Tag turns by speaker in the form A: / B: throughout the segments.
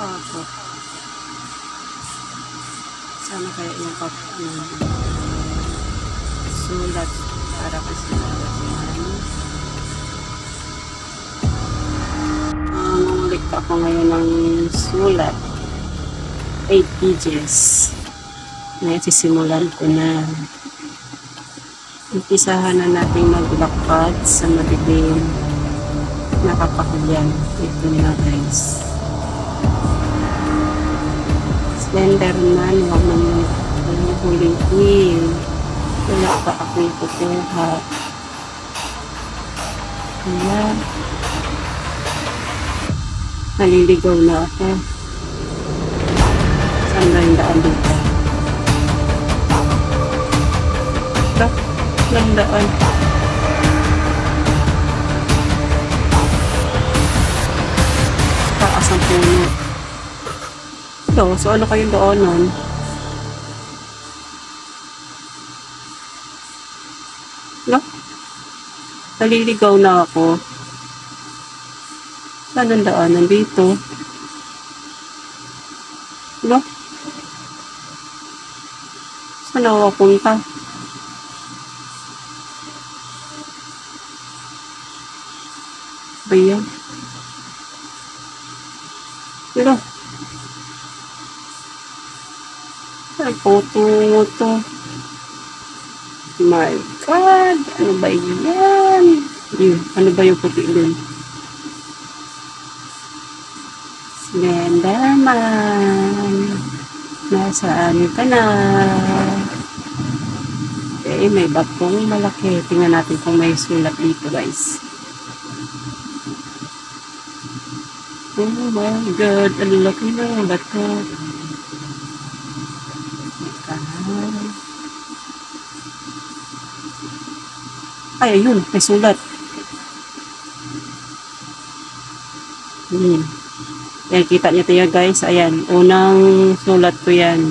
A: Ako. Sana kaya yung sulat para kasi sulat yan. Nangulit ako ngayon ng sulat. 8 pages. Ngayon sisimulan ko na. Umpisahan na natin maglakad sa madilim. Nakakahulyan. Ito na guys. Slenderman, huwag naman hulihin. Wala pa ako ikukuha. Kaya, naliligaw na ako. Saan na yung daan dito? Lang daan. Taas ang puno. So ano kayong daanan? Naliligaw na ako. Saan ang daanan dito? Saan ako punta? Ba yan? Ay, photo to. My God! Ano ba yan? Ano ba yung puti dun? Slenderman! Nasaan ka na? Eh, may batong malaki. Tingnan natin kung may sulat dito, guys. Oh my God! Ang laki na bato. Ay, ayun, may sulat. Ayan, kita niyo tayo guys. Ayan, unang sulat ko yan.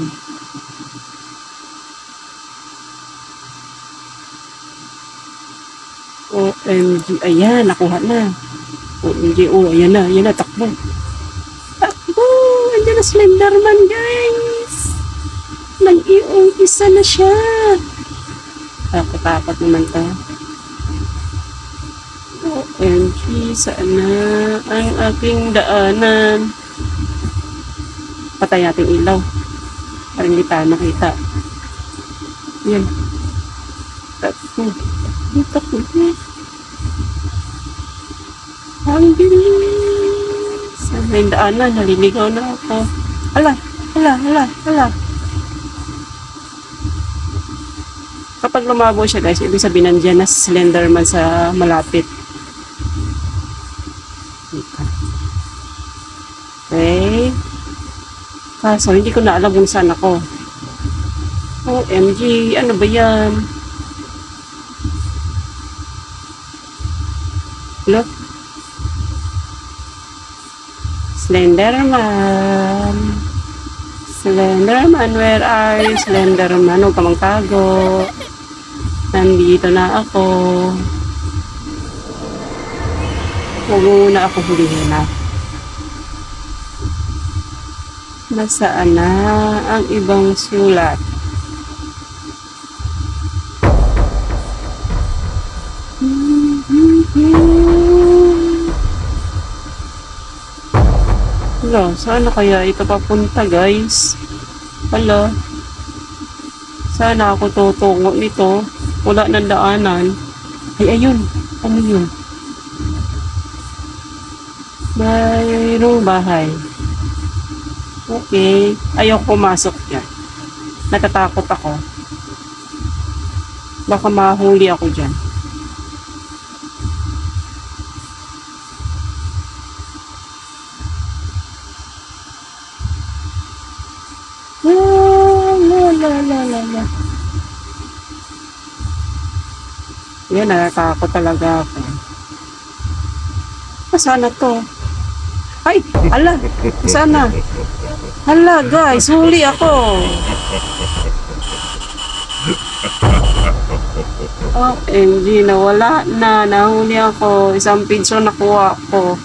A: OMG, ayan, nakuha na. OMG, ayan na, takbo. Takbo, andyan na Slenderman guys. Nag-iumpisa na siya. Takot naman to. OMG, saan na ang aking daanan? Patay natin ilaw. Parang hindi tayo makita. Yan. Takbo. Takbo. Ang bilis. Saan na yung daanan? Naliligaw na ako. Hala. Kapag lumabo siya guys, ibig sabihin nandiyan na Slenderman sa malapit. Okay. Kaso, hindi ko na alam kung saan ako. OMG, ano ba yan? Look. Slenderman. Slenderman, where are you? Slenderman, huwag ka magtago. Nandito na ako. Huwag muna ako hulihin na. Nasaan na ang ibang sulat? Hala, saan na kaya ito papunta guys? Hala, sana ako tutungo nito. Wala nang daanan. Ay, ayun. Ano yun? Mayroong bahay. Okay. Ayoko pumasok dyan. Natatakot ako. Baka mahuli ako dyan. La. Yan, natatakot talaga ako. Sana to? Ay! Ala! Sana? Hala guys, huli ako! OMG, nawala na. Nahuli ako. Isang piso nakuha ako.